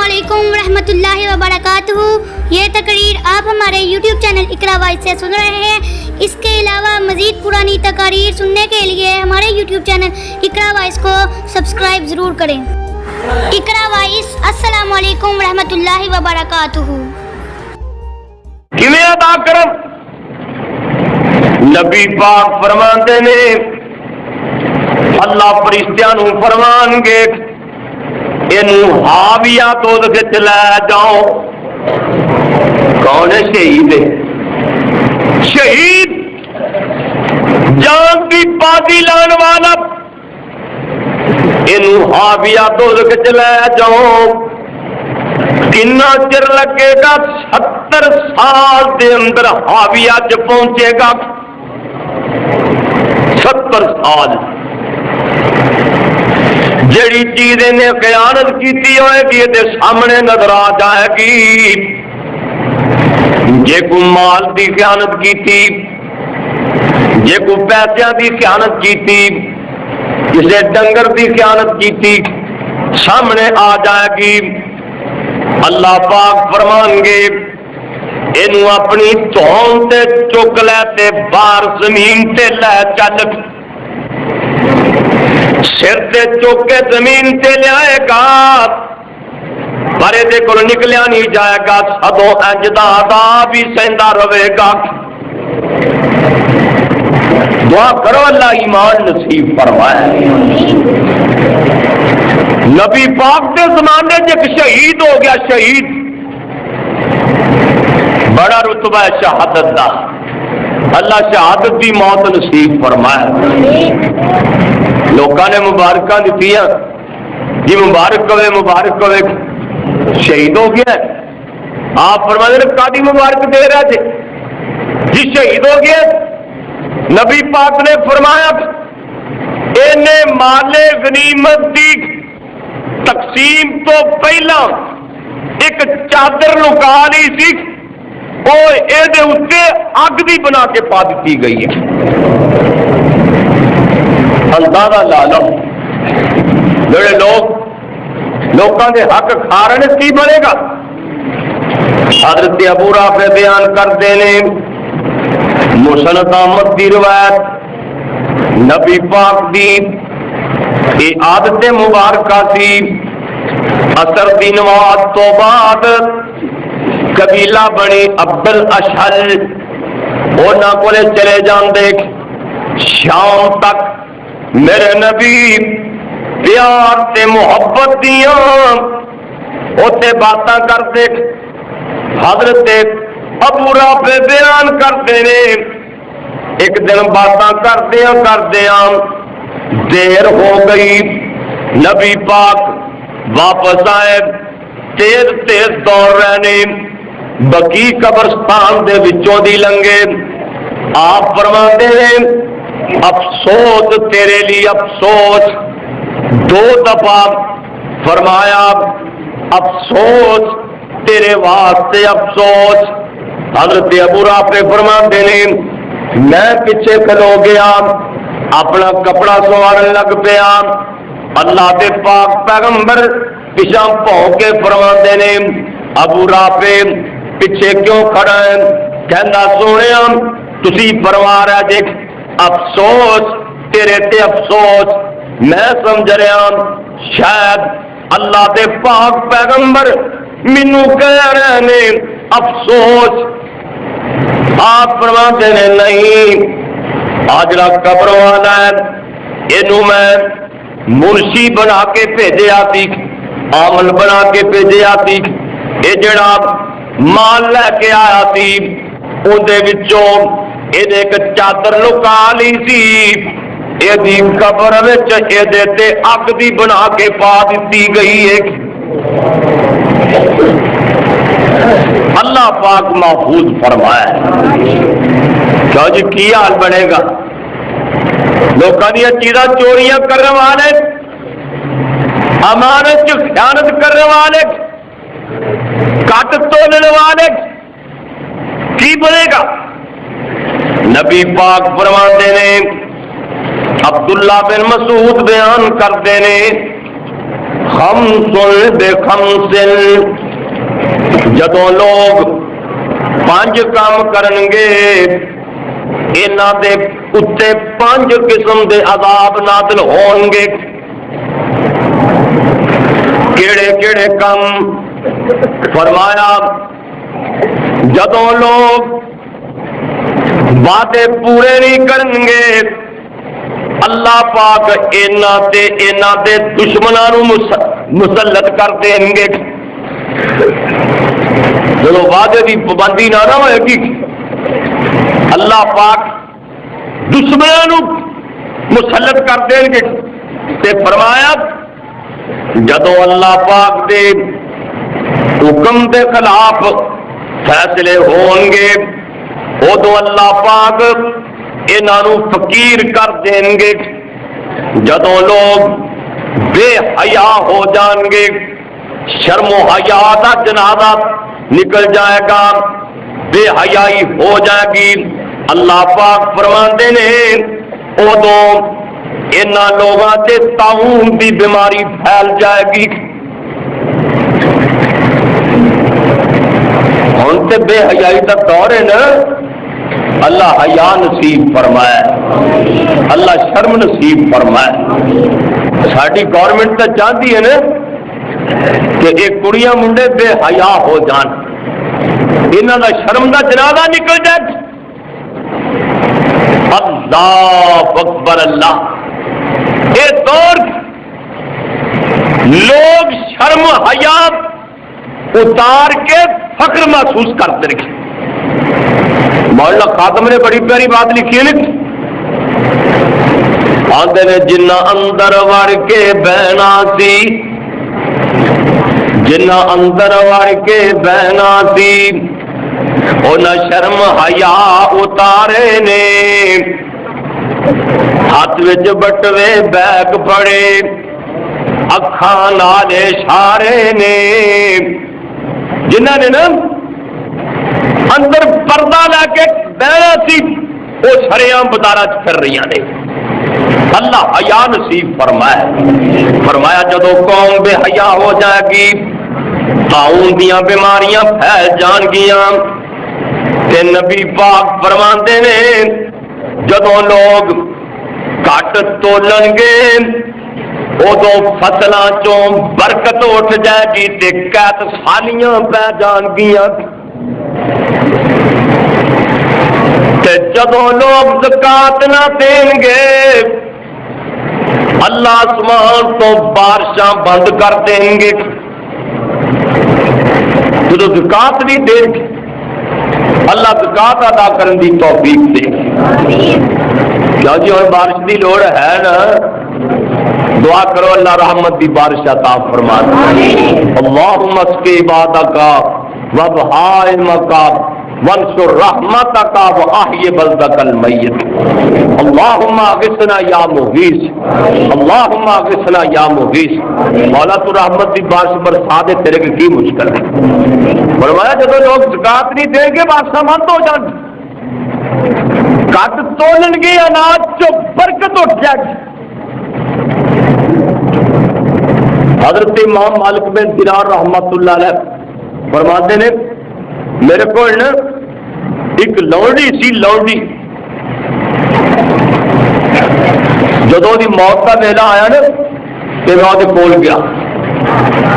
علیکم ورحمۃ اللہ وبرکاتہ۔ یہ تقریر آپ ہمارے یوٹیوب چینل اقرا وائس سے سن رہے ہیں۔ اس کے علاوہ مزید پرانی تقاریر سننے کے لیے ہمارے یوٹیوب چینل اقرا وائس کو سبسکرائب ضرور کریں۔ اقرا وائس، السلام علیکم ورحمۃ اللہ وبرکاتہ۔ کیویں ادا کرن؟ نبی پاک فرماندے نے اللہ فرشتیاں نو فرمان گے اینو حاویہ تو وچ لے جاؤ۔ کون ہے شہید؟ شہید جان دی بازی لان والا، اینو حاویہ تو وچ لے جاؤ۔ کتنا چر لگے گا؟ 70 سال دے اندر حاویہ چ پہنچے گا۔ 70 سال جڑی چیز نے خیانت کیتی ہوئے گی تے سامنے نظر آ جائے گی۔ جے کو مال دی خیانت کیتی، جے کو پیسوں دی خیانت کیتی، کسے ڈنگر دی خیانت کیتی، سامنے آ جائے گی۔ اللہ پاک فرمان گے اینو اپنی دھون تے چک لے تے باہر زمین تے لے چل۔ سر تے چک کے زمین تے لے آئے گا، پر دے کول نکلیا نہیں جائے گا، سدوں انج دا عذاب ہی سہندا رہے گا۔ دعا کرو اللہ ایمان نصیب فرمائے۔ نبی پاک کے زمانے ایک شہید ہو گیا، شہید بڑا رتبہ ہے شہادت دا، اللہ شہادت دی موت نصیب فرمائے۔ لوکاں نے مبارکاں دتیاں جی مبارک ہوئے شہید ہو گیا۔ آپ فرماتے ہیں کادی مبارک دے رہا تھے جی شہید ہو گیا؟ نبی پاک نے فرمایا اینے مال غنیمت دی تقسیم تو پہلا ایک چادر لکا لی سی، وہ یہ اتنے اگ بھی بنا کے پا دیتی گئی ہے۔ اندازہ لا لو جڑے لوگوں کے حق کھا رہے ہیں کی بنے گا۔ حضرت ابو رافع بیان کرتے ہیں مسند احمد کی روایت، نبی پاک دی یہ عادت مبارکہ سی۔ اثر دی نماز تو بعد قبیلہ بنی عبد الاشہل انہاں کولے چلے جاندے، شام تک میرے نبی پیار تے محبت دیاں اوتے باتاں کرتے۔ حضرت ابو رافع بیان کرتے نے ایک دن باتاں کردیاں دیر ہو گئی، نبی پاک واپس آئے، تیز دوڑ رہے، بقی قبرستان دے وچوں دی لنگے۔ آپ فرماتے ہیں افسوس تیرے لیے افسوس، 2 دفعہ فرمایا افسوس تیرے واسطے افسوس۔ حضرت ابو رافع فرماتے ہیں میں پیچھے کھلو گیا، اپنا کپڑا سوارن لگ پیا، اللہ دے پاک پیغمبر پیچھا بھون کے فرماتے نے ابو رافع پیچھے کیوں کھڑا ہے؟ کہندا سونیا تسی پرواہ ہے دیکھ افسوس تیرے تے افسوس، میں سمجھ رہا شاید اللہ دے پاک پیغمبر مینوں کہہ رہے نے افسوس۔ آپ فرماتے نے نہیں، آج جڑا قبر والا ہے اینو میں منشی بنا کے بھیجیا سی، عامل بنا کے بھیجیا سی، یہ جڑا مال لے کے آیا سی اندے وچوں یہ ایک چادر لکا لی سی، یہ قبر تے اگ بھی بنا کے پا دیتی گئی ہے۔ اللہ پاک محفوظ فرمائے۔ کیوں جی کی حال بنے گا؟ لوگوں دیا چیزاں چوریاں کرنے والے، امانت خیانت کرنے والے، کٹ تولنے والے، کی بنے گا؟ نبی پاک فرماتے نے عبداللہ بن مسعود بیان کرتے نے خمسن بے خمسن جدوں لوگ 5 کام کرنگے انہاں دے اتے 5 قسم دے عذاب نازل ہونگے کیڑے کیڑے کام فرمایا جدوں لوگ وعدے پورے نہیں کرنگے اللہ پاک انہاں دے دشمناں نوں مسلط کر دیں گے جدوں وعدے دی پابندی نہ ہوئے گی اللہ پاک دشمناں نوں مسلط کر دیں گے تے فرمایا جدوں اللہ پاک دے حکم دے خلاف فیصلے ہون گے ادو اللہ پاک انہاں نوں فقیر کر دیں گے جدوں لوگ بے حیا ہو جان گے شرم و حیا دا جنازہ نکل جائے گا بے حیائی ہو جائے گی اللہ پاک فرماندے نے ادو انہاں لوگاں تے طاعون دی بیماری پھیل جائے گی ہن تے بے حیائی دا دور ہے نا اللہ حیا نصیب فرمائے اللہ شرم نصیب فرمائے ساری گورنمنٹ تو چاہتی ہے نا کہ ایک کڑیاں منڈے بے حیا ہو جان انہاں دا شرم دا جنازہ نکل جائے اللہ اکبر اللہ اے دور لوگ شرم حیا اتار کے فخر محسوس کرتے رہے مولانا خاتم نے بڑی پیاری بات لکھی ہے آندے نے جنہ اندر وڑ کے بہنا سی جنہ اندر وڑ کے بہنا سی انہاں شرم حیا اتارے نے ہاتھ وچ بٹوے بیگ پڑے اکھاں نال اشارے نے جنہاں نے نا اندر پردہ لے کے بہنا سی وہ شریعاں بازاراں پھر رہی نے اللہ حیا نصیب فرمایا جدو قوم بے حیا ہو جائے گی طاعون دیاں بیماریاں پھیل جان گیاں تے نبی پاک فرماندے نے جدو لوگ گھٹ تولن گے ادو فصلاں چوں برکت اٹھ جائے گی تے قحط سالیاں پہ جان گیاں تے جدوں لوگ زکات نہ دیں گے اللہ آسمان تو بارشاں بند کر دیں گے جدوں زکات نہیں دیں گے اللہ زکات ادا کرنے کی توفیق دے کیا جی اور بارش کی لوڑ ہے نا دعا کرو اللہ رحمت کی بارش عطا فرما دے اللہم اسقی عبادک وبہائمک وانشر رحمتک واحی بلدک المیت اللہم اغثنا یا مغیث اللہم اغثنا یا مغیث مولا تو رحمت کی بارش برسا دے تیرے کی مشکل ہے فرمایا جب لوگ زکات نہیں دیں گے بادشاہ بند ہو جان کٹ تولن گے اناج چو برکت اٹھ جائے گی حضرت امام مالک بن دینار رحمت اللہ علیہ فرماتے نے میرے کو ایک لوڑی سی لوڑی جدوں دی موت کا ویلا آیا نا تو میں وہ کول گیا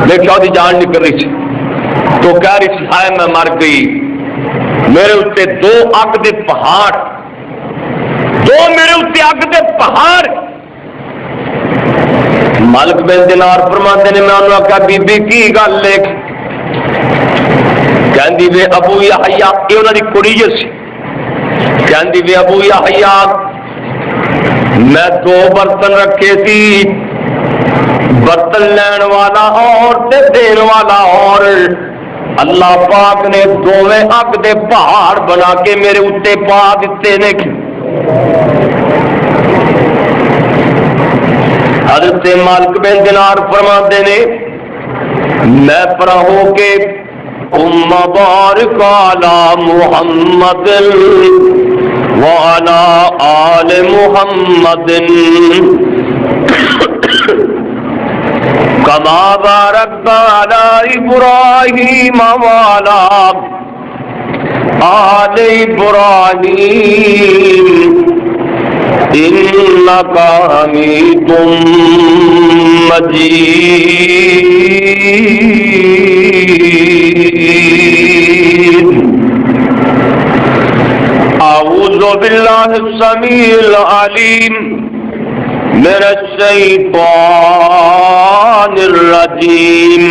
دیکھا وہ جان نکل رہی تھی تو کہہ رہی تھی ہائے میں مر گئی میرے اتنے 2 اگ دے پہاڑ 2 میرے اتنے اگ دے پہاڑ مالک بن دینار فرماتے نے میں انہوں نے کہا بی بی کی گل لکھ کہندی وے ابو یحییٰ یہ انہوں نے کڑی سی کہندی وے ابو یحییٰ میں 2 برتن رکھے تھی برتن لین والا اور تے دین والا اور اللہ پاک نے 2 اگ دے پہاڑ بنا کے میرے اتنے پا دیتے نے حضرت مالک بن دینار فرماتے نے میں پڑھا ہو کے مبارک علی محمد وعلی آل محمد كما باركت على إبراهيم وعلى آل إبراهيم إنك حميد مجيد. أعوذ بالله السميع العليم من الشيطان الرجيم.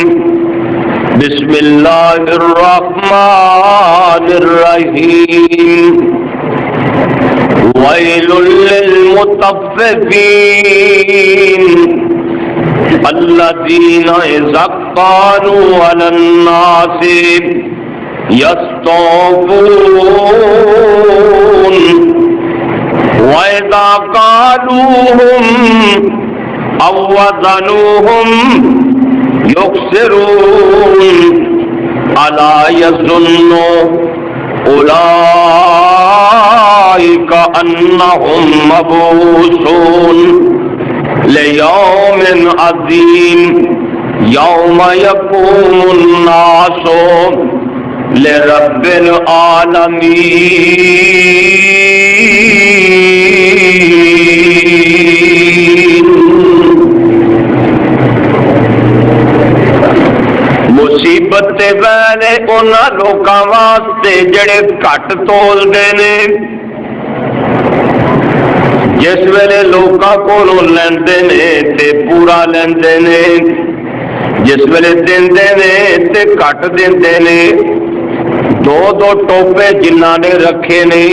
بسم الله الرحمن الرحيم. ويل للمطففين الذين إذا اكتالوا على الناس يستوفون وإذا قالوهم أو وزنوهم يخسرون. ألا يظن أولئك أنهم مبعوثون ليوم عظيم يوم يقوم الناس لرب العالمين. مصیبت تے ویلے انہاں لوکاں واسطے جڑے گھٹ تولدے نے، جس ویلے لوکاں کولوں لیندے نے تے پورا لیندے نے، جس ویلے دیندے نے تے گھٹ دیندے نے. دو دو ٹوپے جنہاں نے رکھے نے،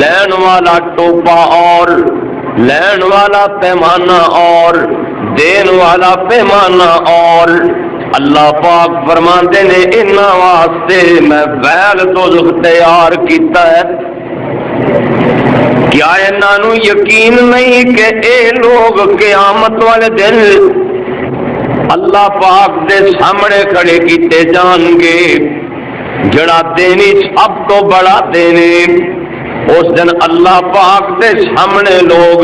لین والا ٹوپا اور لین والا پیمانہ اور دین والا پیمانہ اور. اللہ پاک فرماندے نے انہاں واسطے میں ویل دوزخ تیار کیتا ہے. کیا انہاں نوں یقین نہیں کہ اے لوگ قیامت والے دن اللہ پاک دے سامنے کھڑے کیتے جان گے؟ جڑا دینی سب تو بڑا دینے، اس دن اللہ پاک دے سامنے لوگ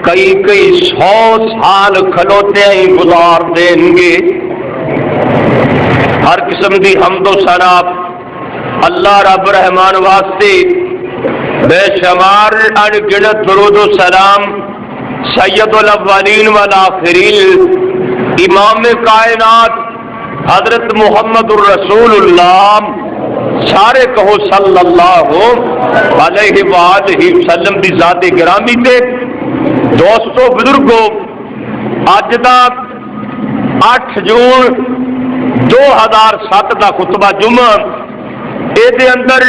کئی 100 سال کھلوتے ہی گزار دیں گے. ہر قسم دی حمد و ثنا اللہ رب رحمان واسطے، بے شمار ان گنت درود و سلام سید الاولین والآخرین امام کائنات حضرت محمد الرسول اللہ، سارے کہو صلی اللہ علیہ وآلہ وسلم دی ذات گرامی تے. دوستو بزرگو، اج دا 8 جون 2007 دا خطبہ جمعہ، اے دے اندر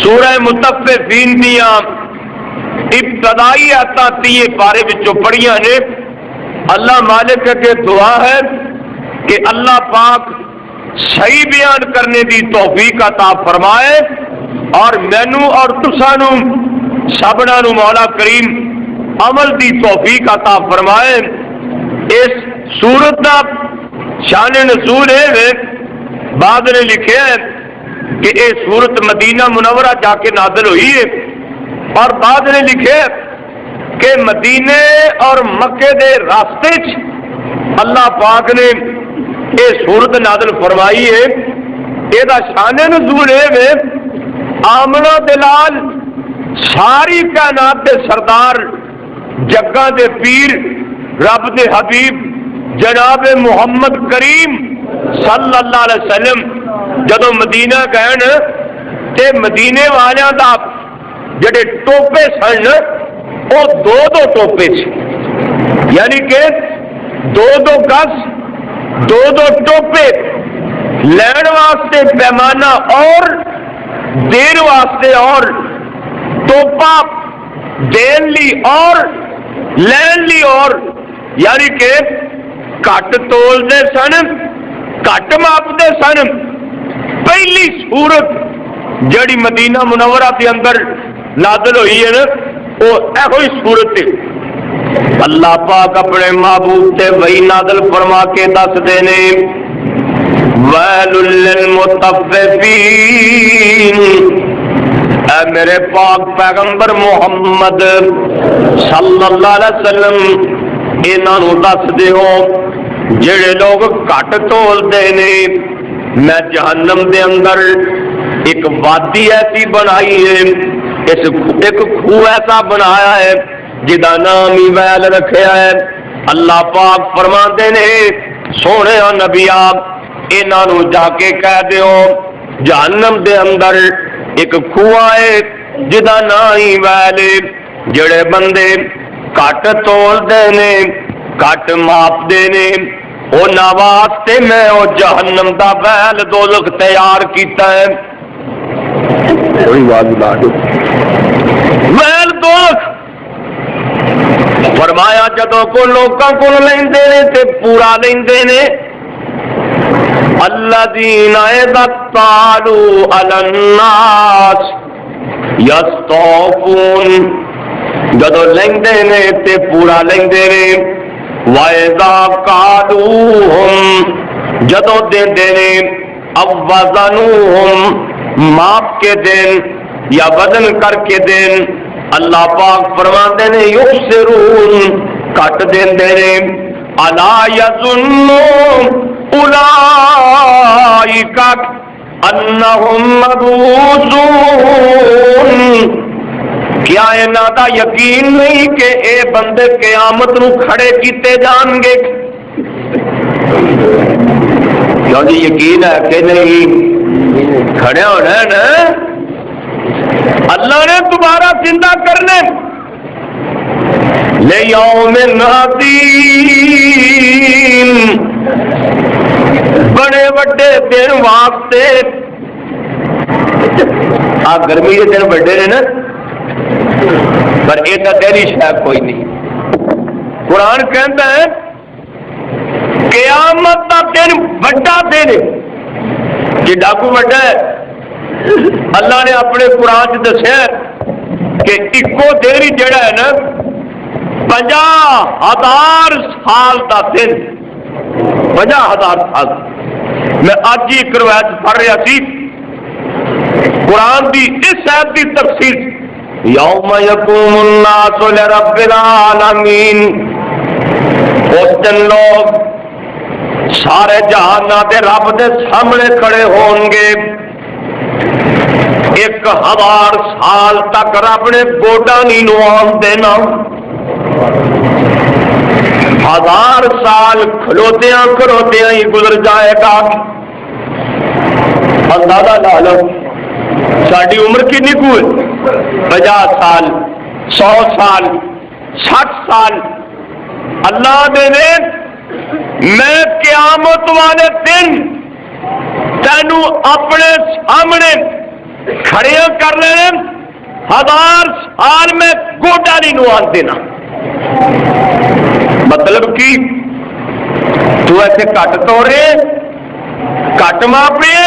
سورہ مطففین دیاں ابتدائی آیاتاں 30 پارے وچوں پڑھیاں نے. اللہ مالک کے دعا ہے کہ اللہ پاک صحیح بیان کرنے دی توفیق عطا فرمائے، اور مینوں اور تسانوں سبنا نو مولا کریم عمل دی توفیق عطا فرمائے. اس سورت دا شان نزول ہے، بعد نے لکھے ہے کہ یہ سورت مدینہ منورہ جا کے نازل ہوئی ہے، اور بعد نے لکھے کہ مدینے اور مکے دے راستے اللہ پاک نے یہ سورت نازل فرمائی ہے. یہ شان نزول ہے آمنہ دلال ساری کائنات دے سردار جگہ دے پیر رب دے حبیب جناب محمد کریم صلی اللہ علیہ وسلم جدو مدینہ گئے تے مدینے والیاں دا جڑے ٹوپے سن وہ 2 ٹوپے سے، یعنی کہ 2 گز 2 ٹوپے لین واسطے پیمانہ اور دین واسطے اور ٹوپا دین لی اور لین لی اور، یعنی کہ کٹ تول دے سن، کٹ ماپ دے سن. پہلی صورت جڑی مدینہ منورہ کے اندر نازل ہوئی ہے نا وہ ایہی صورت ہے. اللہ پاک اپنے محبوب تے وہی نازل فرما کے دس دینے ویل للمطففین. اے میرے پاک پیغمبر محمد صلی اللہ علیہ وسلم انہاں نوں دس دیو جڑے لوگ گھٹ تولتے نے میں جہنم دے اندر ایک وادی ایسی بنائی ہے، ایک خوہ ایسا بنایا ہے جدا نام ہی ویل رکھیا ہے۔ اللہ پاک فرماندے نے سونے نبی آپ انہاں نو جا کے کہہ دیو جہنم دے اندر ایک خوہ ہے جدا نام ہی ویل، جڑے بندے گھٹ تولدے نے گھٹ ماپدے نے انہاں واسطے میں او جہنم دا ویل دوزخ تیار کیتا ہے۔ ویل دوزخ فرمایا جدوں کو لوکاں کو لیندے نے تے پورا لیندے نے الذین اذا قالوا علی الناس یستوفون، جدوں لیندے نے تے پورا لیندے نے، وَإِذَا قَالُوهُمْ جدوں دیندے نے، اب وزنوہم ماپ کے دین یا وزن کر کے دین، اللہ پاک فرماندے نے یخسرون کٹ دیندے نے، الا یظن اولئک انہم مبعوثون، کیا انہاں دا یقین نہیں کہ اے بندے قیامت نو کھڑے کیتے جان گے؟ کیوں جی یقین ہے کہ نہیں؟ کھڑے ہونا ہے نا، اللہ نے دوبارہ زندہ کرنے لیوم عظیم، بڑے بڑے دن واسطے۔ آ گرمی کے دن بڑے نے نا، پر ایسا تیری شاید کوئی نہیں۔ قرآن کہتا ہے قیامت کا دن بڑا دن ہے، یہ ڈاکو بڑا ہے۔ اللہ نے اپنے قرآن سے دسیا کہ ایکو دیری جڑا ہے نا 50,000 سال کا دن، 50,000 سال۔ میں آج ہی ایک روایت پڑھ رہا سی قرآن کی اس آیت کی تفسیر، یوم یقوم الناس لرب العالمین، اس دن لوگ سارے جہاناں دے رب دے سامنے کھڑے ہون گے، 1000 سال تک رب نے گوڈا نہیں نوان دینا، 1000 سال کھلوتیاں کھلوتیاں ہی گزر جائے گا۔ اندازہ لا لو ساری عمر کتنی کو ہے؟ 50 سال، 100 سال، 60 سال۔ اللہ دے نے میں قیامت والے دن تینوں اپنے سامنے کھڑے کر لینے، 1000 سال میں گوڈا نہیں نوان دینا۔ مطلب کی تو ایسے کٹ توڑے، کٹ ماپے،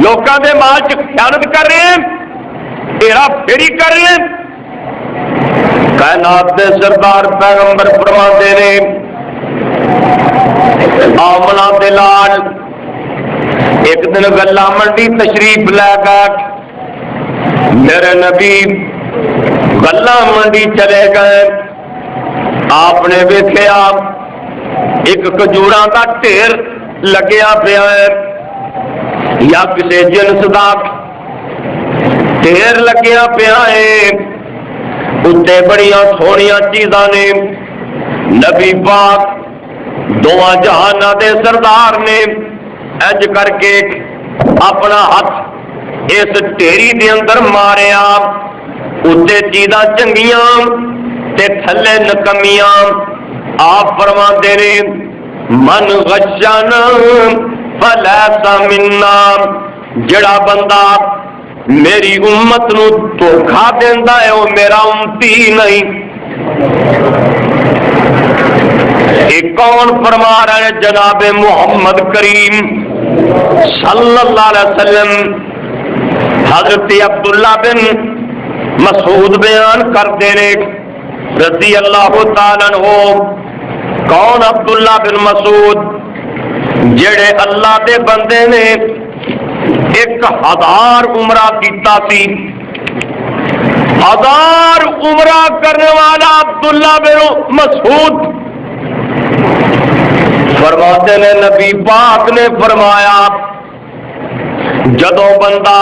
لوکاں دے مال چ خیانت کر رہے ہیں، ہیرا پھیری کر رہے ہیں۔ کائنات دے سردار پیغمبر فرماندے نے آمنہ دے لال ایک دن گلا منڈی تشریف لے گئے، میرے نبی گلا منڈی چلے گئے، آپ نے دیکھا ایک کھجوراں کا ڈھیر لگیا پیا ہے یا کسی جنس کا ڈھیر لگیا پیا ہے، اتنے بڑی سونیاں چیزاں نے۔ نبی پاک دونوں جہاناں دے سردار نے انج کر کے اپنا ہاتھ اس ڈھیری دے اندر ماریا، اتنے چیزاں چنگیاں تے تھلے نکمیاں۔ آپ فرماندے نے من غشنا فلیس منا، جڑا بندہ میری امت نو دھوکھا دیندا ہے وہ میرا امتی نہیں۔ ایک کون فرما رہے ہیں؟ جناب محمد کریم صلی اللہ علیہ وسلم۔ حضرت عبداللہ بن مسعود بیان کرتے ہیں رضی اللہ تعالیٰ عنہ۔ کون عبداللہ بن مسعود؟ جڑے اللہ دے بندے نے 1000 عمرہ کیتا سی، 1000 عمرہ کرنے والا عبداللہ بن مسعود فرماتے نے نبی پاک نے فرمایا جدوں بندہ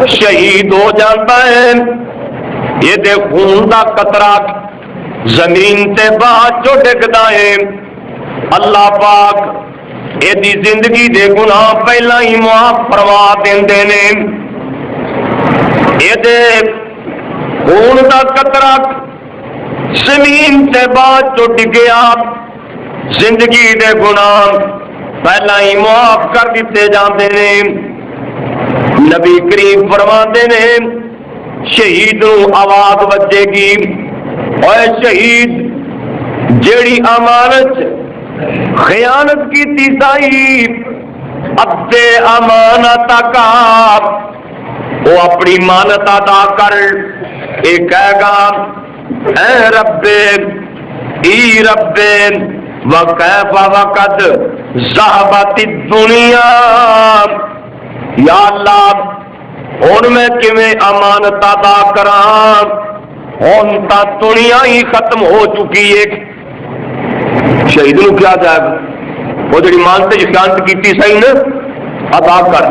شہید ہو جاتا ہے یہ دے خون دا قطرہ زمین تے بعد جو ڈگدا ہے اللہ پاک یہ دی زندگی دے گناہ پہلا ہی معاف فرما دیندے نے یہ دے خون دا قطرہ زمین تے بعد جو ڈگیا زندگی دے گناہ پہلا ہی معاف کر دیتے جاندے نے نبی کریم فرماتے نے شہید نو آواز بجے گی اے شہید جیڑی امانت خیانت کی تیسائی ادے امانت کا وہ اپنی مانت ادا کر اے کہے گا اے رب ای رب وکیف وقد ذہبت الدنیا یا اللہ ہن میں کیویں امانت ادا کراں ہن تا دنیا ہی ختم ہو چکی ہے شہید نو کیا جائے گا وہ جڑی مانتے خیانت کیتی صحیح نا ادا کر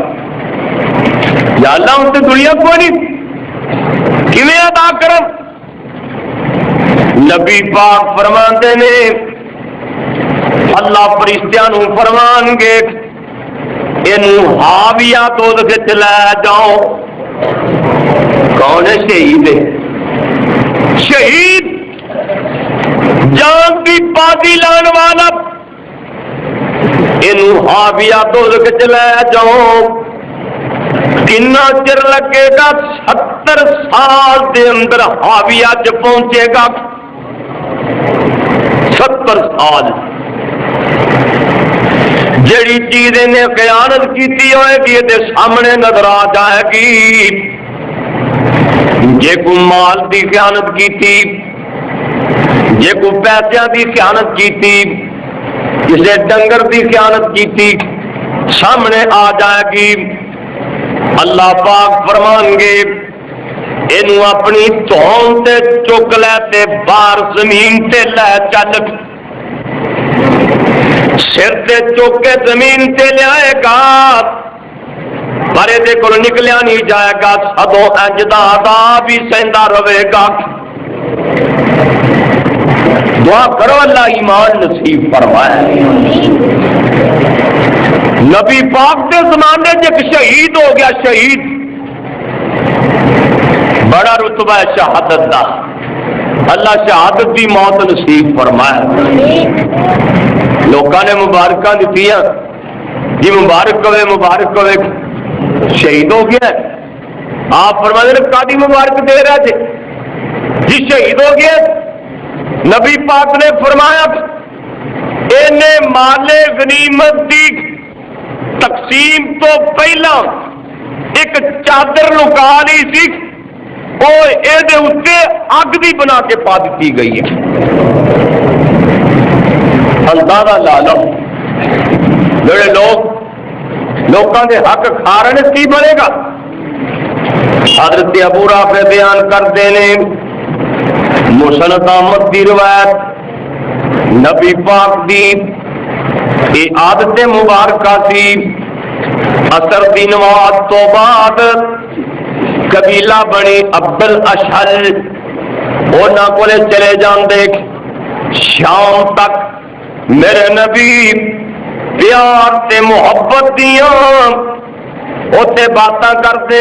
یا اللہ ہن تے دنیا کوئی نہیں کیویں ادا کراں نبی پاک فرماندے نے اللہ فرشتیاں نو فرمان گے اینو حاویہ دوزخ وچ لے جاؤ کون ہے شہید شہید جان کی بازی لان والا اینو حاویہ دوزخ وچ لے جاؤ کنا چر لگے گا 70 سال دے اندر حاویہ چ پہنچے گا 70 سال جیڑی چیز نے خیانت کیتی ہوئے گی یہ سامنے نظر آ جائے گی جے کو مال دی خیانت کیتی جے کو پیسیاں دی خیانت کیتی جسے ڈنگر دی خیانت کیتی سامنے آ جائے گی اللہ پاک فرمان گے اینو اپنی دھون تے چک لے تے باہر زمین تے لے چل سر تے چک کے زمین تے لے آئے گا پر دے کو نکلیا نہیں جائے گا سدوں اجدا عذاب بھی سہندا رہے گا دعا کرو اللہ ایمان نصیب فرمائے نبی پاک کے زمانے ایک شہید ہو گیا شہید بڑا رتبہ ہے شہادت دا اللہ شہادت کی موت نصیب فرمائے لوکاں نے مبارکاں دتیاں جی مبارک ہوئے شہید ہو گیا آپ فرماتے ہیں کادی مبارک دے رہا جی شہید ہو گیا نبی پاک نے فرمایا انہیں مال غنیمت دی تقسیم تو پہلا ایک چادر لکا لی سی وہ یہ اتنے اگ بھی بنا کے پا دیتی گئی ہے اندازہ لا لو جڑے لوگوں کے حق کھا رہے کی بنے گا حضرت ابو رافع بیان کرتے ہیں مسند احمد کی روایت نبی پاک دی یہ عادت مبارکہ سی اثر دی نماز تو بعد قبیلہ بنی عبد الاشہل انہاں کولے چلے جاندے شام تک میرے نبی پیار تے محبت دیاں اوتے باتاں کرتے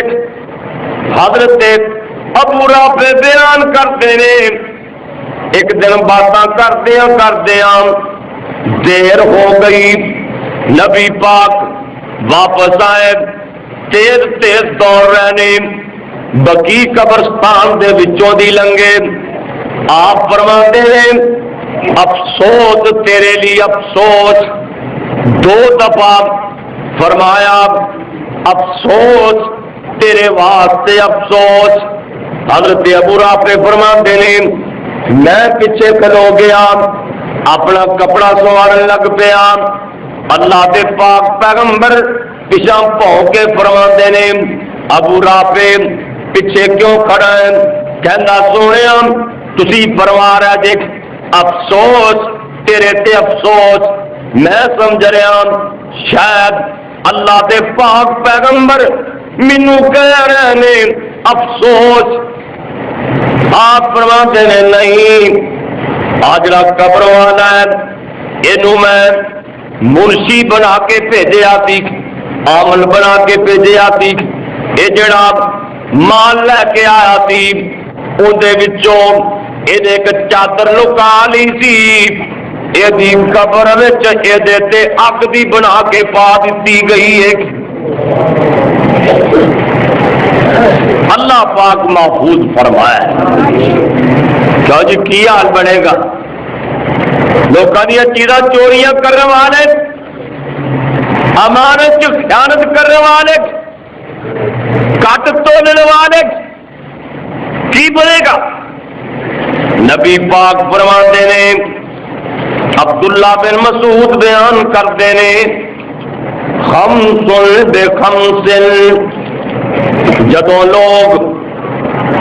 حضرت ابو رافع بیان کرتے نے ایک دن باتاں کردیاں دیر ہو گئی نبی پاک واپس آئے تیز دوڑ رہے بقی قبرستان دے وچوں دی لنگے آپ فرماتے ہیں افسوس تیرے لیے افسوس 2 دفعہ فرمایا افسوس تیرے واسطے افسوس حضرت ابو رافع فرماتے ہیں میں پیچھے کھلو گیا اپنا کپڑا سوارن لگ پیا اللہ دے پاک پیغمبر پیچھا پھونک کے فرماتے نے ابو رافع پیچھے کیوں کھڑا ہے کہندا سونیا تسی فرما رہے دیکھ افسوس تیرے تے افسوس میں سمجھ رہا شاید اللہ دے پاک پیغمبر مینو کہہ رہے نے افسوس. آپ فرماتے نے نہیں، آجڑا قبر والا ہے اینو میں منشی بنا کے بھیجیا سی، عامل بنا کے بھیجیا سی. یہ جڑا مال لے کے آیا سی اندے وچوں یہ ایک چادر لکا لی سی، یہ قبر تے اگ دی بنا کے پا دیتی گئی ہے. اللہ پاک محفوظ فرمایا. کیا جی کی حال بنے گا؟ لوگوں دیا چیزاں چوریاں کرنے والے، امانت کی خیانت کرنے والے، کٹ تولنے والے، کی بنے گا؟ نبی پاک فرماتے نے، عبداللہ بن مسعود بیان کرتے نے، خمس بخمس، جدوں لوگ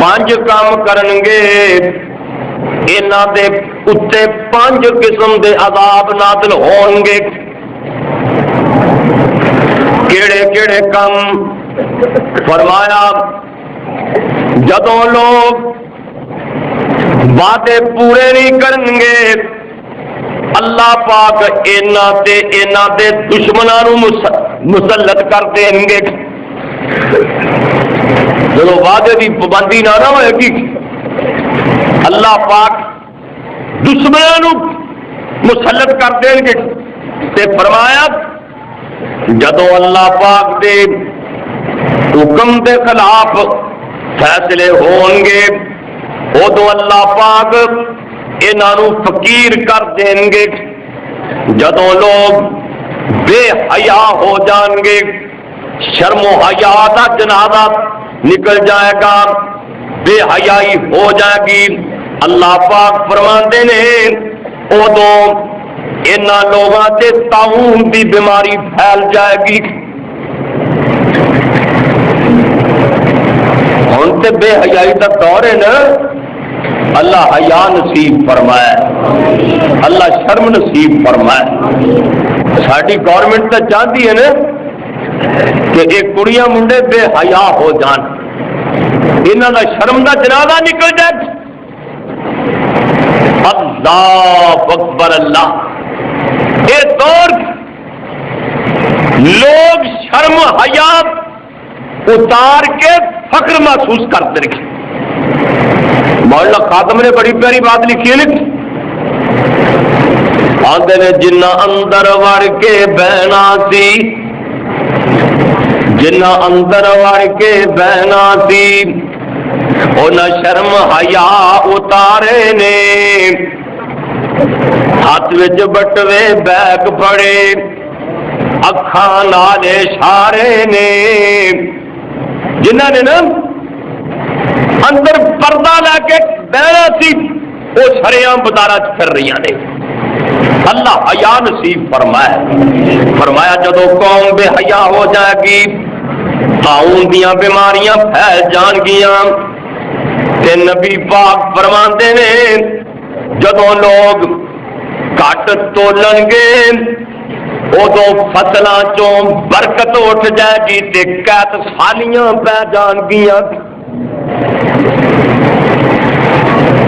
5 کام کرنگے انہاں دے اتے 5 قسم دے عذاب نازل ہونگے. کیڑے کیڑے کام؟ فرمایا جدوں لوگ وعدے پورے نہیں کرنگے اللہ پاک انہاں دے دشمناں نوں مسلط کر دیں گے. چلو وعدے کی پابندی نہ ہوئے گی، اللہ پاک دشمنوں مسلط کر دیں گے. تے فرمایا جدو اللہ پاک دے حکم دے خلاف فیصلے ہون گے ادو اللہ پاک انہوں فقیر کر دیں گے. جدو لوگ بے حیا ہو جان گے، شرم و حیا کا جنازہ نکل جائے گا، بے حیائی ہو جائے گی. اللہ پاک فرماندے نے ادو انہاں لوگاں تے طاعون دی بیماری پھیل جائے گی. ہن تے بے حیائی دا دور ہے نا، اللہ حیا نصیب فرمائے، اللہ شرم نصیب فرمائے. ساری گورنمنٹ تو چاہتی ہے نا کہ ایک کڑیاں منڈے بے حیا ہو جان، انہاں دا شرم دا جنازہ نکل جائے. اللہ اکبر اللہ. یہ دور لوگ شرم حیا اتار کے فخر محسوس کرتے رکھے. مولانا خاتم نے بڑی پیاری بات لکھی ہے، آندے نے جنہ اندر وڑ کے بہنا سی، جنہ اندر وڑ کے بہنا سی انہاں شرم حیا اتارے نے. ہاتھ وچ بٹوے بیگ پڑے، اکھاں نال اشارے نے. جنہاں نے نا اندر پردہ لے کے بہنا سی وہ شریعام بازاراں پھر رہی نے. اللہ حیا نصیب فرمایا. فرمایا جدو قوم بے حیا ہو جائے گی طاعون دیاں بیماریاں پھیل جان گیاں. تے نبی پاک فرماندے نے جدو لوگ کٹ تولن گے ادو فصلاں چوں برکت اٹھ جائے گی تے قحط سالیاں پہ جان گیاں.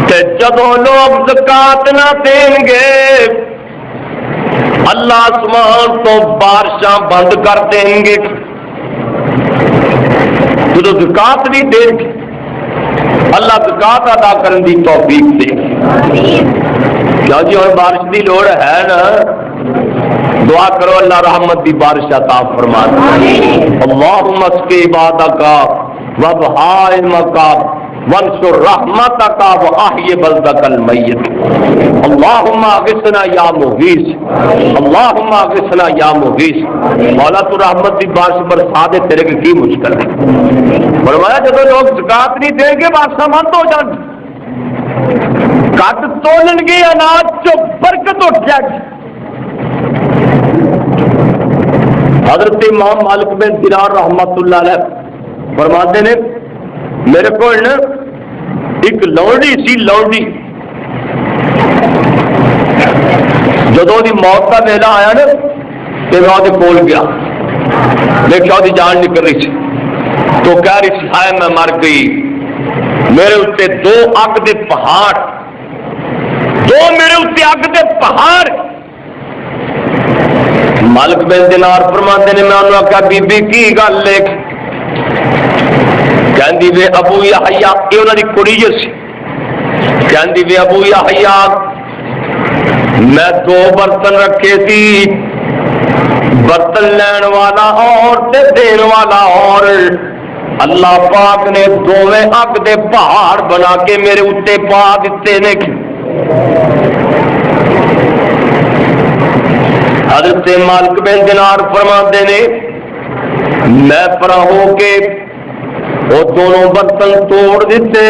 تے جدو لوگ زکات نہ دیں گے اللہ آسمان تو بارشاں بند کر دیں گے. جدو زکات نہیں دیں گے اللہ زکات ادا کرنے کی توفیق دے. کیا جی ہوں بارش کی لوڑ ہے نا؟ دعا کرو اللہ رحمت کی بارش عطا فرما دے. اللہم اسقی عبادک وبہائمک وانشر رحمتک واحی بلدک المیت. اللہم اغثنا یا مغیث، اللہم اغثنا یا مغیث. مولا تو رحمت کی بارش برسا دے، تیرے کی مشکل ہے. فرمایا جب لوگ زکات نہیں دیں گے بادشاہ مند ہو جان، کٹ تولن گے اناج جو برکت اٹھ جائے گی. حضرت امام مالک بن دینار رحمت اللہ علیہ فرماتے نے میرے کو ایک لونڈی سی، لونڈی جدو دی موت کا ویلا آیا نا تو میں وہ کول گیا، دیکھا وہ جان نکل رہی تھی، تو کہہ رہی تھی ہائے میں مر گئی، میرے اتنے دو اگ دے پہاڑ، دو میرے اتنے اگ دے پہاڑ۔ مالک بن دینار فرماتے نے میں انہوں نے کہا بی بی کی گل ہے؟ کہندی وے ابو یحییٰ، یہ انہوں نے کڑی جو سی، کہندی وے ابو یحییٰ میں دو برتن رکھے تھی، برتن لین والا اور تے دین والا اور، اللہ پاک نے دوویں اگ دے پہاڑ بنا کے میرے اتنے پا دیتے نے۔ حضرت مالک بن دینار فرماتے نے میں پرا ہو کے وہ دونوں برتن توڑ دیتے،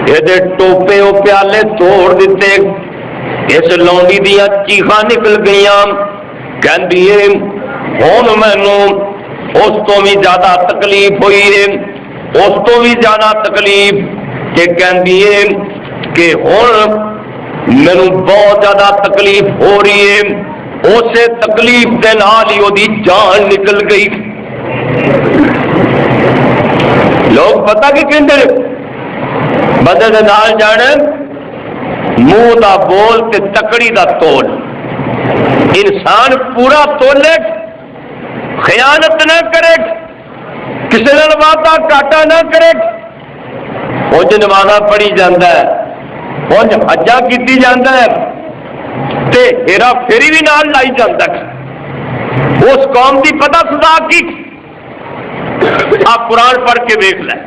یہ ٹوپے وہ پیالے توڑ دیتے، اس لونڈی دیا چیخاں نکل گئیاں، کہندی ہے ہن مینوں اس تو بھی زیادہ تکلیف ہوئی ہے، اس تو بھی زیادہ تکلیف کہ کہندی ہے کہ ہن مینوں بہت زیادہ تکلیف ہو رہی ہے، اسے تکلیف دے نال ہی دی جان نکل گئی۔ لوگ پتہ کی کہندے بندے دے نال جانے منہ دا بول تے تکڑی دا تول، انسان پورا تولے، خیانت نہ کرے، کسی نال وعدہ گھاٹا نہ کرے، اونج نمازاں پڑھی جاندا ہے، اونج حجاں کیتی جاندا ہے تے ہیرا پھیری بھی نال لائی جاندا ہے، اس قوم دی پتہ سزا کی۔ آپ قرآن پڑھ کے دیکھ لیں،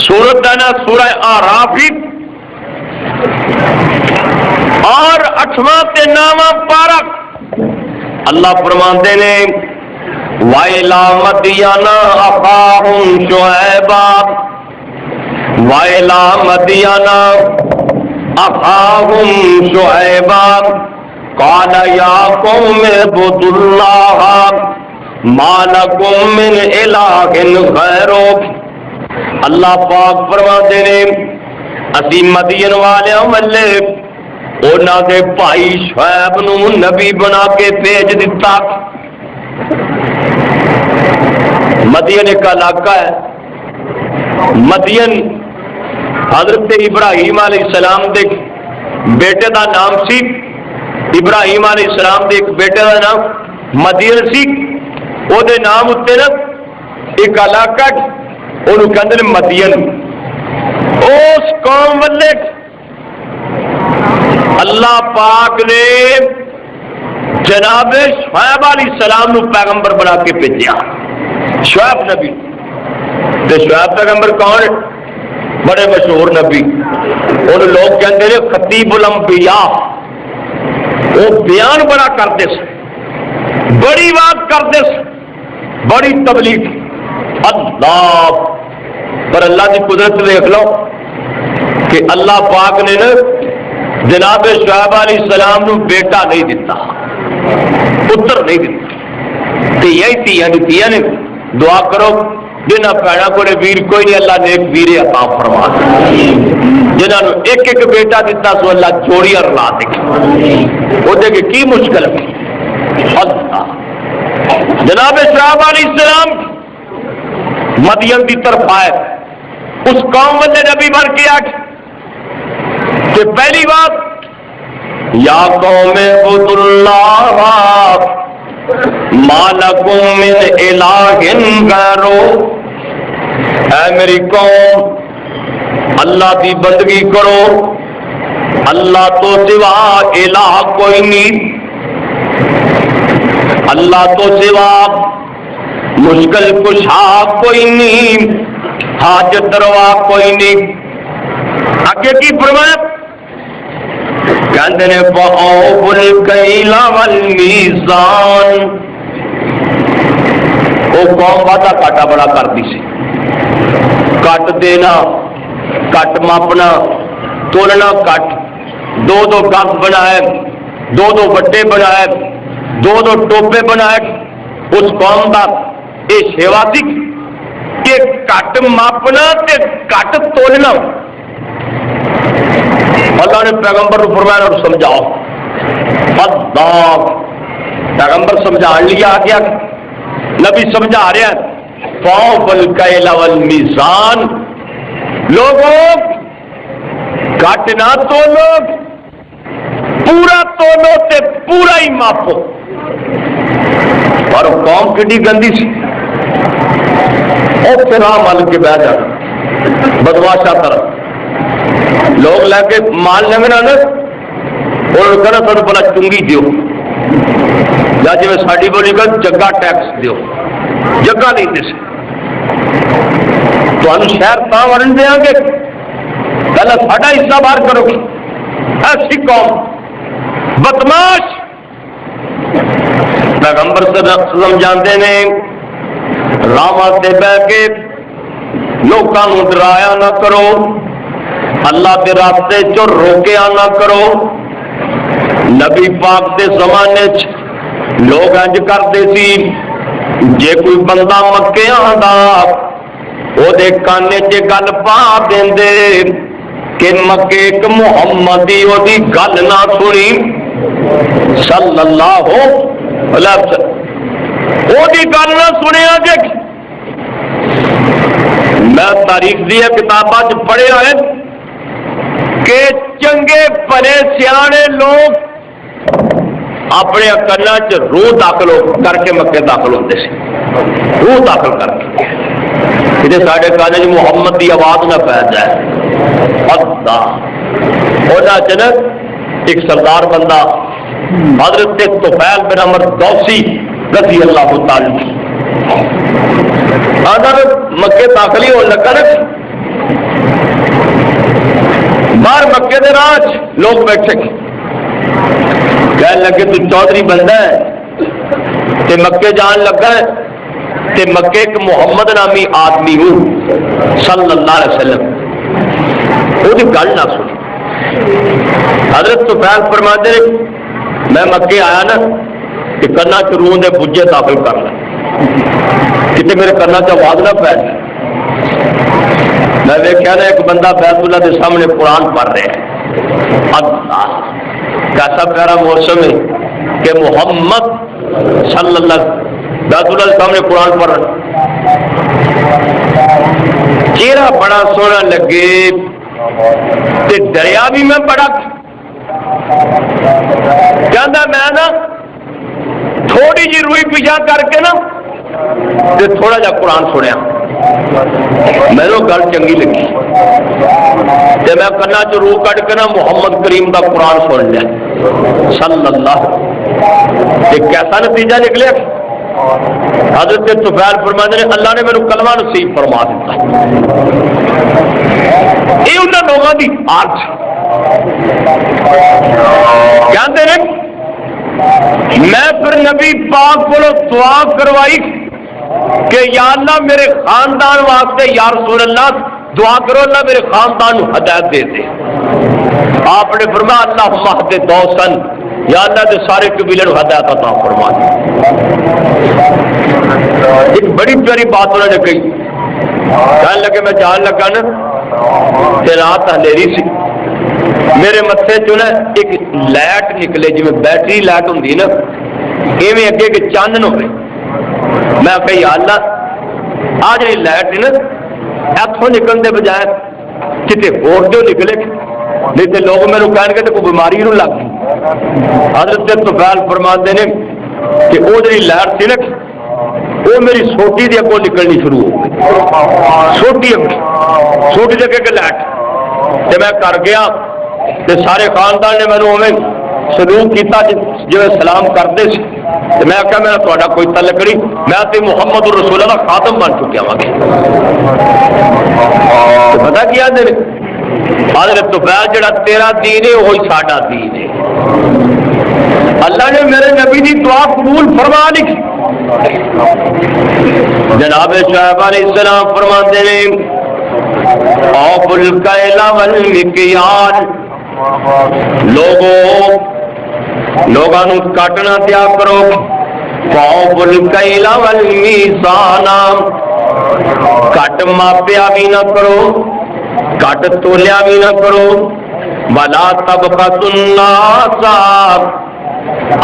سورت دانا سورہ آراف ہی اور 8واں تے 9واں پارہ اللہ فرماندے نے وَإِلَى مَدْيَنَ أَخَاهُمْ شُعَيْبًا وَإِلَى مَدْيَنَ أَخَاهُمْ شُعَيْبًا قَالَ يَا قَوْمِ اعْبُدُوا اللَّهَ مَا لَكُم مِّنْ إِلَٰهٍ غَيْرُهُ۔ اللہ پاک فرماتے نے اسی مدین والے والے انہاں دے بھائی شعیب نو نبی بنا کے بھیج دیتا۔ مدین ایک علاقہ ہے، مدین حضرت ابراہیم علیہ السلام دے بیٹے دا نام سی، ابراہیم علیہ السلام دے ایک بیٹے دا نام مدین سی، او دے نام اتے نا ایک علاقہ انہوں کہندے نے مدین۔ اس قوم والے اللہ پاک نے جناب شعیب علیہ السلام نو پیغمبر بنا کے بھیجا، شعیب نبی۔ تے شعیب پیغمبر کون ہے؟ بڑے مشہور نبی، ان لوگ کہتے ہیں خطیب الانبیاء، وہ بیان بڑا کرتے سے، بڑی بات کرتے سے، بڑی تبلیغ۔ اللہ پر اللہ کی قدرت دیکھ لو کہ اللہ پاک نے نا جناب شعیب علیہ السلام نو بیٹا نہیں دیتا، پتر نہیں دیتا، یہی تیاں نے دعا کرو جنہ پیڑا کو ویر کوئی نہیں، اللہ نیک ویر عطا فرما، جنہوں نے ایک ایک بیٹا دیتا سو اللہ جوڑیاں رلا دے، وہ دیکھے کی مشکل ہے۔ اللہ جناب شعیب علیہ السلام مدین کی طرف آئے، اس قوم والے نبی بن کے آ کہ پہلی بات یا قوم اعبدوا اللہ ما لکم من الہ غیرہ، اے میری قوم اللہ کی بندگی کرو، اللہ تو سوا الہ کوئی نہیں، اللہ تو سوا مشکل کشا کوئی نہیں، حاجت روا کوئی نہیں۔ آگے کی فرمایا کہتے ہیں فَأَوْفُوا الْكَيْلَ وَالْمِيزَانَ، وہ قوم وعدہ کاٹا بڑا کرتی سی، کٹ دینا، کٹ ماپنا، تولنا کٹ، دو دو گز بنائے، دو دو بٹے بنائے، دو دو ٹوپے بنائے۔ اس قوم کا یہ سیوا سی کہ کٹ ماپنا تے کٹ تولنا۔ اللہ نے پیغمبر کو فرمایا اور سمجھاؤ اللہ پیغمبر سمجھا لیا گیا, نبی سمجھا رہا ہے فوق الکیل والمیزان, لوگوں گھٹ نہ تولو, پورا تولو تے پورا ہی ماپو. اور قوم کتنی گندی سی, اور پھر مل کے بہ جانا بدماشا طرح لوگ لے کے مال لنگنا نا, اور کہنا سانو بلا چنگی دیو, یا جی میں ساڑی بولی گا جگہ ٹیکس دیو, جگہ نہیں دے سکتے تو شہر تا ورن دیا گے, پہلے ساڑا حصہ باہر کرو گے. ایسی قوم بدماش. پیغمبر صلی اللہ علیہ وسلم جانتے نے راہ سے بہ کے لوگوں کو ڈرایا نہ کرو, اللہ کے راستے چ روکیا نہ کرو. نبی پاک کے زمانے لوگ انج کرتے سی, جے کوئی بندہ مکے آندا وہ کانے چ گل پا دے کہ مکے ایک محمد دی وہ گل نہ سنی صلی اللہ علیہ وسلم, وہ گل نہ سنیا. جے میں تاریخ دی کتاباں پڑھیا ہے کہ چنگے بھلے سیانے لوگ اپنے کنا چ روح داخل کر کے مکے داخل ہوتے سے, روح داخل کر کے کہ سارے کانے چ محمد کی آواز نہ پی جائے. ایک سردار بندہ حضرت طفیل بن عمرو دوسی رضی اللہ تعالی اگر مکے داخل ہی ہونے لگا نا, باہر مکے دے راہ لوگ بیٹھے کہنے لگے تو چودھری بندہ ہے تے مکے جان لگا ہے تے مکے ایک محمد نامی آدمی ہوں صلی اللہ علیہ وسلم, وہ گل نہ سنی. حضرت طفیل فرماتے ہیں میں مکے آیا نا کہ کنا چ روح دے بجے داخل کر لیں کتنے میرے کرنا چ آواز نہ پی جائے. میں دیکھا نا ایک بندہ بیت اللہ کے سامنے قرآن پڑھ رہے ہیں. اللہ کیسا پیارا موسم ہے کہ محمد صلی اللہ بیت اللہ کے سامنے قرآن پڑھ رہے, چہرہ بڑا سونا لگے تے دریا بھی میں بڑا کہندا میں نا تھوڑی جی روئی پیچھا کر کے نا تے تھوڑا جا قرآن سنیا, میرے گل چنگی لگی تے میں کنا چ روح کٹ کے نا محمد کریم دا قرآن سن لیا صلی اللہ. تے کیسا نتیجہ نکلے, حضرت طفیل فرماتے ہیں اللہ نے میرے کلمہ نصیب فرما دیتا. یہ انہوں لوگوں کی آرٹ کہتے ہیں میں پھر نبی پاک کو دعا کروائی کہ یا اللہ میرے خاندان واسطے یا رسول اللہ دعا کرو اللہ میرے خاندان ہدایت دے دے. آپ نے فرمایا اللہ مہد دوسن, یا اللہ دے سارے قبیلے کو ہدایت عطا فرما. ایک بڑی پیاری بات انہوں نے کہی, کہنے لگے میں جان لگا نا کہ رات اندھیری سی, میرے متھے چ نا ایک لائٹ نکلے جی بیٹری لائٹ ہوں نا ایویں اگے کہ چاندن ہوئے. میں کہ یا اللہ آ جی لائٹ نا اتوں نکلنے کے بجائے کتنے ہور جو نکلے, نہیں تو لوگ میرے کہیں گے تو کوئی بیماری نو لگ گئی. حضرت طفیل فرماتے ہیں کہ وہ جی لائٹ سی نا وہ میری سوٹی دی اگوں نکلنی شروع ہو گئی, سوٹی دے کے لائٹ تے میں کر گیا تے سارے خاندان نے مینوں اوویں سلوک کیتا جو سلام کرتے سی. میں آخیا میرا تھوڑا کوئی تعلق نہیں, میں تے محمد رسول اللہ خاتم بن چکیا وا. پتا کی آدھے حضرت طفیل جڑا تیرا دین ہے وہی ساڈا دین ہے. اللہ نے میرے نبی دی دعا قبول فرما لی. جناب شعیب علیہ السلام فرماتے ہیں اوف الکیل والمکیال, لوگوں کاٹنا دیا کرو. اوف الکیل والمیزان, کٹ ماپیا بھی نہ کرو, کٹ تولیا بھی نہ کرو. ولا تبخسوا الناس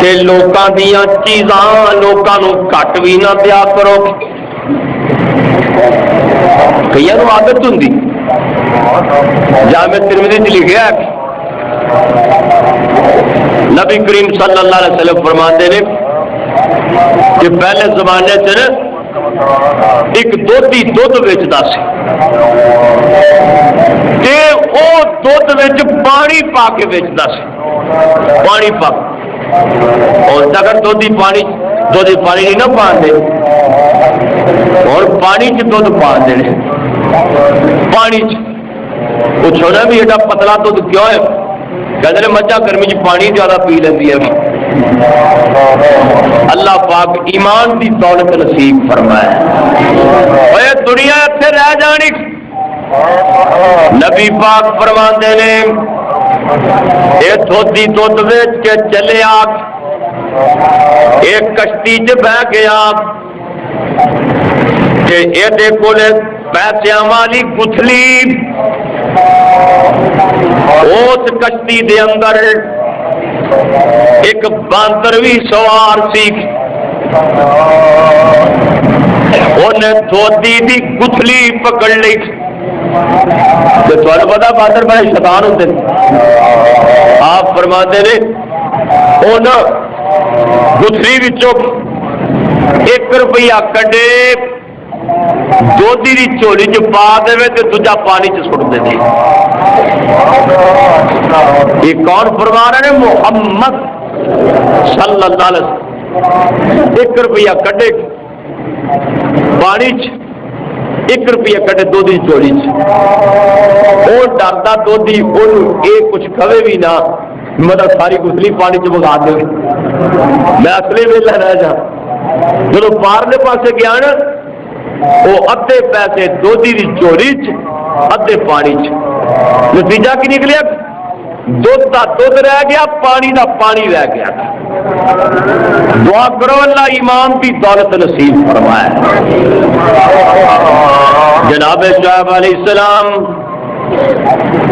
کہ لوکاں دیاں چیزاں لوکاں نو گھٹ بھی نہ دیا کرو. کئی نو عادت ہوندی جامع ترمذی وچ لکھیا ہے نبی کریم صلی اللہ علیہ وسلم فرماتے نے کہ پہلے زمانے چ ایک دودھی دودھ ویچدا سی تے او دودھ وچ پانی پا کے ویچدا سی. پانی پا اور اگر دودھی پانی نہیں نہ پا دے اور پانی چ دودھ پا دے پانی پوچھو نا بھی ایڈا پتلا دودھ کیوں ہے؟ کہتے ہیں مجھا گرمی چ پانی زیادہ پی لینی ہے. اللہ پاک ایمان دی دولت نصیب فرمائے. اے دنیا اتنے رہ جانی نبی پاک فرماندے نے یہ دودھی دودھ ویچ کے چلے آ ایک کشتی چ بہ گیا کہ یہ پیسوں والی گتھلی اس کشتی دے اندر ایک باندر بھی سوار سی. انہیں دودھی دی گتھلی پکڑ لی. تمہیں پتا باندر بڑے شیطان ہوتے ہیں. آپ فرماتے نے ان گتھلی وچوں 1 روپیہ کڈے دودھی دی چولی چ پا دے تے دوجا پانی چ سٹ دے. یہ کون فرما رہے ہیں؟ محمد صلی اللہ علیہ وسلم. 1 روپیہ کڈے پانی چ 1 روپیہ کٹے دودھی چولی چ. وہ ڈرتا دودھی یہ کچھ کھوے بھی نہ مطلب ساری گتھلی پانی چ بگا دے. میں اصلی ویلا رہ جا جب پارلے پاسے گیا نا وہ ادھے پیسے دودھی دی چولی چ ادھے پانی چ. نتیجہ کی نکلیا؟ دودھ کا دودھ رہ گیا پانی کا پانی رہ گیا. دعا کرو اللہ ایمان کی دولت نصیب فرمائے. جناب شعیب علیہ السلام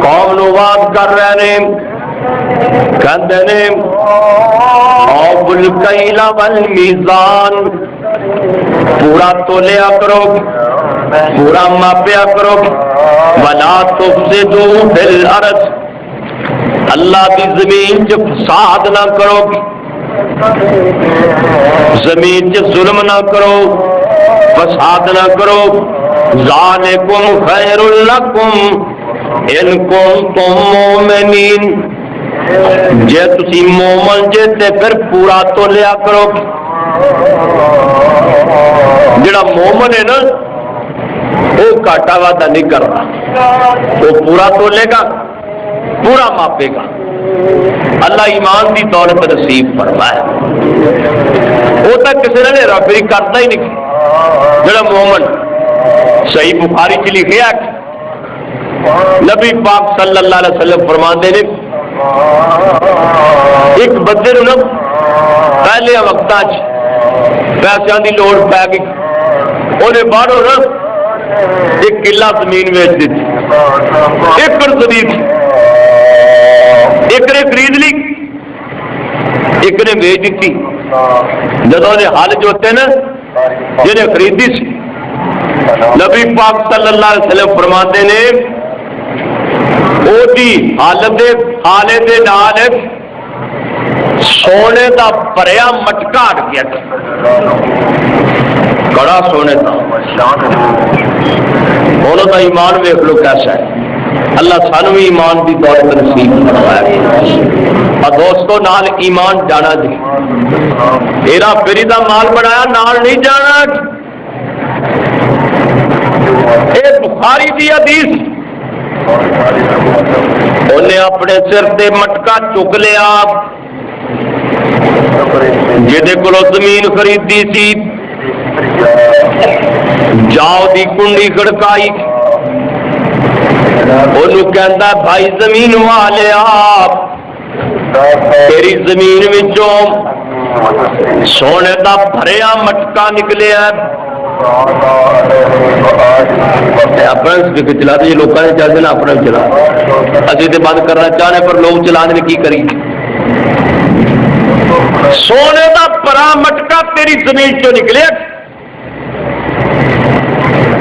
قوم نو واز کر رہے ہیں کہندے نے اوفوا الکیل والمیزان پورا تولیا کرو پورا ماپیا کرو ولا تفسدوا فی الارض اللہ کی زمین چ فساد نہ کرو زمین چ ظلم نہ کرو فساد نہ کرو. ذالکم خیر لکم ان کنتم مومنین جے تسی مومن جے تے پھر پورا تولیا کرو. جڑا مومن ہے نا وہ گھاٹا وعدہ نہیں کرتا. وہ پورا تولے گا پورا ماپے گا. اللہ ایمان دی دولت نصیب فرمائے. وہ تو کسی نے رابطی کرتا ہی نہیں. جڑا مومن صحیح بخاری چ لکھیا نبی پاک صلی اللہ علیہ وسلم فرماندے نے ایک بندے نو پہلے وقت پیسوں کی لوڑ پی گئی. انہیں باہروں نا 1 کلا زمین ویچ دیتی. ایکڑ زمین ایک نے خرید لی ایک نے ویچ دیتی. جدوں نے حل جوتے نا جنہیں خریدی سی نبی پاک صلی اللہ علیہ وسلم فرماتے نے حالت حالے دے نال سونے دا بھریا مٹکا اڑ گیا. کڑا سونے کا انہوں کا ایمان ویکھ لو کیسا ہے. اللہ سانو بھی ایمان کی دولت نصیب فرمائے. اور دوستو نال ایمان جانا جی ہیرا پھیری دا مال بنایا نال نہیں جانا. اے بخاری دی حدیث انہیں اپنے سر تے مٹکا چک لیا جہدے کولوں زمین خریدی سی. جاؤ دی کنڈی کھڑکائی انہوں کہندا بھائی زمین والیا تیری زمین وچوں سونے دا بھریا مٹکا نکلیا اپنا سپیکر چلا تو لوگوں نے چل دینا اپنا چلا ابھی تو بند کرنا چاہنے پر لوگ چلا دیں کی کری سونے کا پرا مٹکا تیری زمین چو نکلے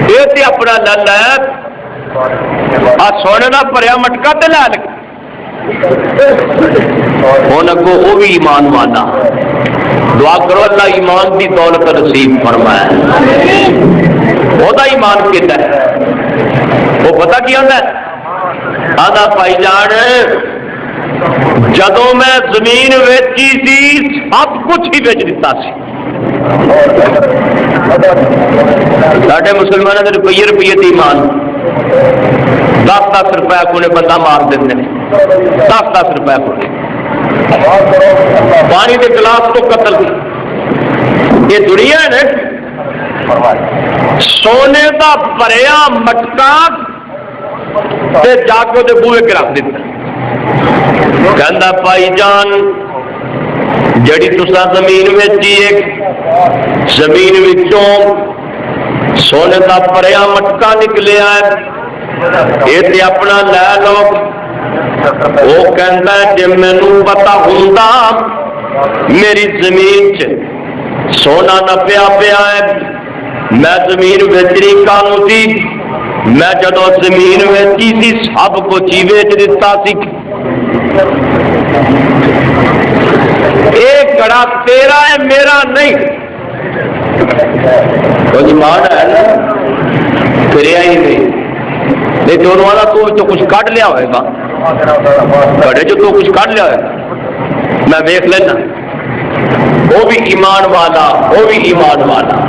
یہ اپنا لل ہے سونے کا پریا مٹکا تے لے لگ ہوں اگو وہ بھی ایمان والا دعا کرو اللہ ایمان کی دولت نصیب فرمائے وہ ایمان کہتا ہے وہ پتا کی آتا ہے آدھا بھائی جان جدو میں زمین ویچی سی سب کچھ ہی بیچ دیتا سی ساڈے مسلمانوں نے روپیے روپیے کی ایمان 10-10 روپئے کو بندہ مار دیں 10-10 روپئے کو پانی کے گلاس تو قتل یہ دنیا ہے نا سونے کا بھریا مٹکا جا کے بوئے کے رکھ دیتا کہندا بھائی جان جڑی تسا زمین ویچی ہے زمین وچوں سونے کا بھریا مٹکا نکلیا ہے یہ تے اپنا لے لو وہ کہندا جے مینوں پتہ ہوندا میری زمین چ سونا نہ پیا ہے میں زمین ویچنی کانوں سی میں جدو زمین ویچی سی سب کچھ ہی ویچ دیتا سی ایک کڑا تیرا ہے میرا نہیں کوئی مان ہے نا کریا ہی نہیں دونوں والا تو کچھ کٹ لیا ہوئے گا کڑے جو تو کچھ کٹ لیا ہوئے گا میں دیکھ لینا وہ بھی ایمان والا وہ بھی ایمان والا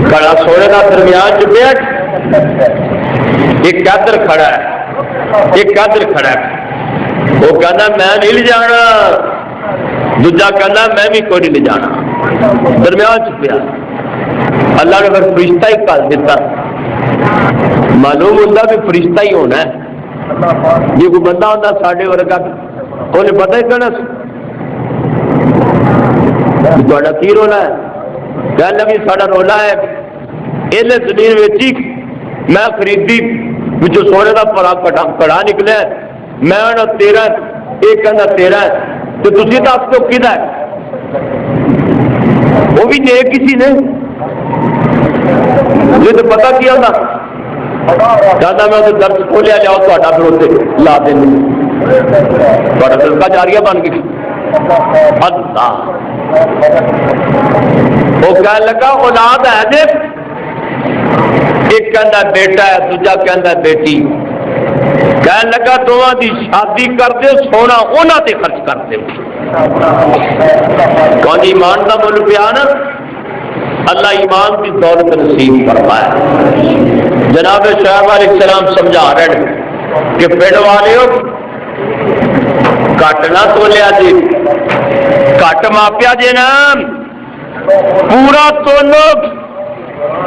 کڑا سونے کا درمیان جو بیٹھ ایک قدر کھڑا ہے ایک قدر کھڑا ہے وہ کہنا میں نہیں لے جانا دوجا کہنا میں بھی کوئی نہیں لے جانا درمیان چھپیا اللہ نے پھر فرشتہ ہی کر دیتا معلوم ہوتا کہ فرشتہ ہی ہونا ہے جی کوئی بندہ ہوتا ساڈے ورگا انہیں پتہ ہی کہنا تھوڑا کی رولا ہے کہنا بھی ساڈا رولا ہے یہ زمین ویچی میں خریدی جو سونے کا پڑا کڑا نکلے میں تیرا یہ کہنا تیرا ہے تو تھی دس دو کدا ہے وہ بھی نیک کسی نے یہ تو پتا کیا ہوتا کہنا میں اسے درد کھولیا جاؤ تا پھر اسے لا دیں تھوڑا دل کا جاریہ بن گئی اللہ وہ کہنے لگا اولاد ہے جی ایک کہنا بیٹا ہے دوجا کہنا بیٹی کہنے لگا دونوں کی شادی کر دو سونا انہوں تے خرچ کر دو کون ایمان کا مل پیا نا اللہ ایمان کی دولت نصیب فرمائے جناب شعیب علیہ السلام سمجھا رہے ہیں کہ پنڈ والے کٹ نہ تولیا جی کٹ ماپیا جی نا پورا تولو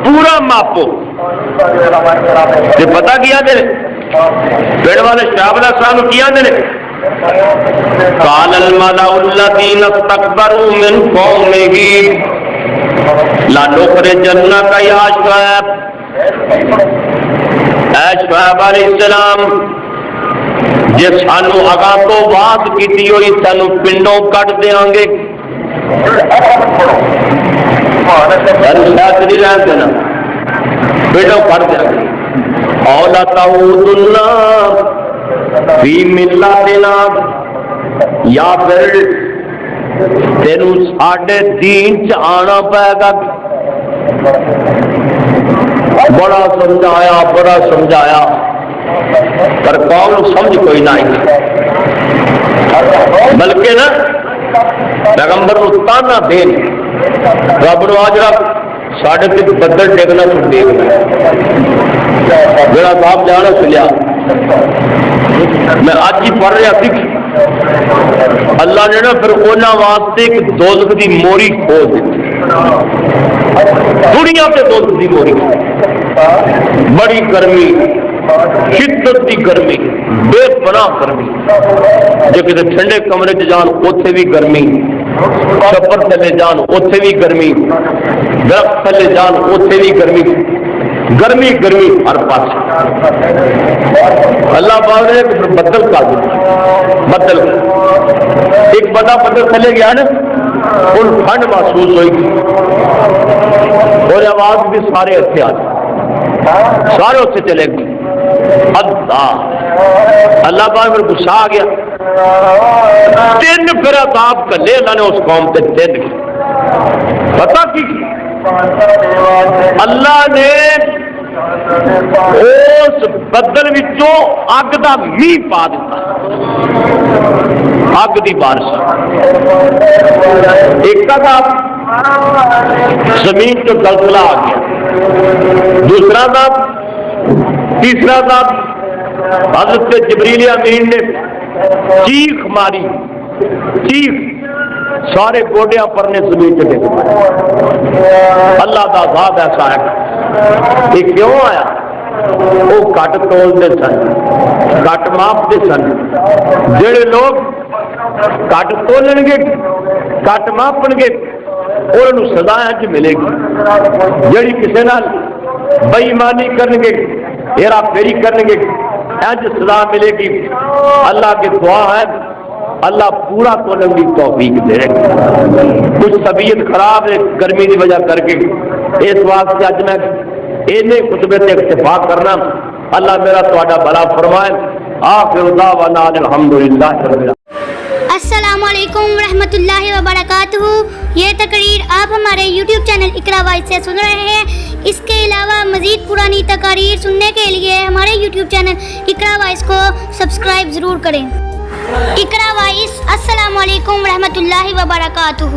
پورا ماپو پتا کیا دے پنڈ والے شعیب علیہ السلام کیا دے قال الملأ الذين استكبروا من قومه لنخرجنك يا شعیب اے شعیب علیہ السلام جی سانو اگاں تو بات کی ہوئی سانو پنڈوں کٹ دیاں گے دینا پنڈوں کٹ دیا گے اولا تعودنا فی ملتنا یا پھر تینوں ساڈے دین چ آنا پائے گا بڑا سمجھایا پر قوم سمجھ کوئی نہیں بلکہ نا پیغمبر کو تانا دین رب نو آج رب ساڈے تے بدل ڈگنا تو دیکھنا جڑا صاحب جانا چلیا میں اج ہی پڑھ رہا سی اللہ نے نا پھر انہاں واسطے ایک دوزخ دی موری کھول دیتی دنیا پہ دوزخ دی موری بڑی گرمی شدت کی گرمی بے پناہ گرمی جے کسی ٹھنڈے کمرے چ جان اوتھے بھی گرمی چھپر تھلے جان اتنے بھی گرمی، درخت تھلے جان اتنے بھی گرمی، گرمی گرمی ہر پاس۔ اللہ پاک نے بدل کر دیا، بدل ایک بڑا بدل تھلے گیا نا، ان ٹھنڈ محسوس ہوئی اور آواز بھی سارے اتنے آ گئے، سارے اتنے چلے گئے۔ اللہ پاک پھر غصہ آ گیا، تین پھر عذاب کلے اللہ نے اس قوم سے تین پتا کی اللہ نے اس بدل وچوں اگ دا میہ پا دیتا، اگ دی بارش۔ ایک عذاب زمین تو زلزلہ آ گیا، دوسرا عذاب، تیسرا عذاب حضرت جبریل امین نے چیخ ماری، چیخ سارے گوڈیاں پر نے زمین سے دیکھ اللہ کا عذاب ایسا ہے۔ یہ کیوں آیا؟ وہ گھٹ تولتے سن، گھٹ ماپتے سن۔ جڑے لوگ گھٹ تولن گے، گھٹ ماپن گے، انہوں سزا انج ملے گی۔ جڑی کسی نال بے ایمانی کرن گے، ہیرا پھیری کرن گے، انج سزا ملے گی۔ اللہ کی دعا ہے اللہ پورا تولن کی توفیق دے۔ کچھ طبیعت خراب ہے گرمی کی وجہ کر کے، اس واسطے اج میں اینے خطبے سے اکتفا کرنا۔ اللہ میرا تہاڈا بھلا فرمائے۔ آخر دعوانا الحمدللہ رب العالمین۔ السلام علیکم ورحمۃ اللہ وبرکاتہ۔ یہ تقریر آپ ہمارے یوٹیوب چینل اقرا وائس سے سن رہے ہیں۔ اس کے علاوہ مزید پرانی تقاریر سننے کے لیے ہمارے یوٹیوب چینل اقرا وائس کو سبسکرائب ضرور کریں۔ اقرا وائس، السلام علیکم ورحمۃ اللہ وبرکاتہ۔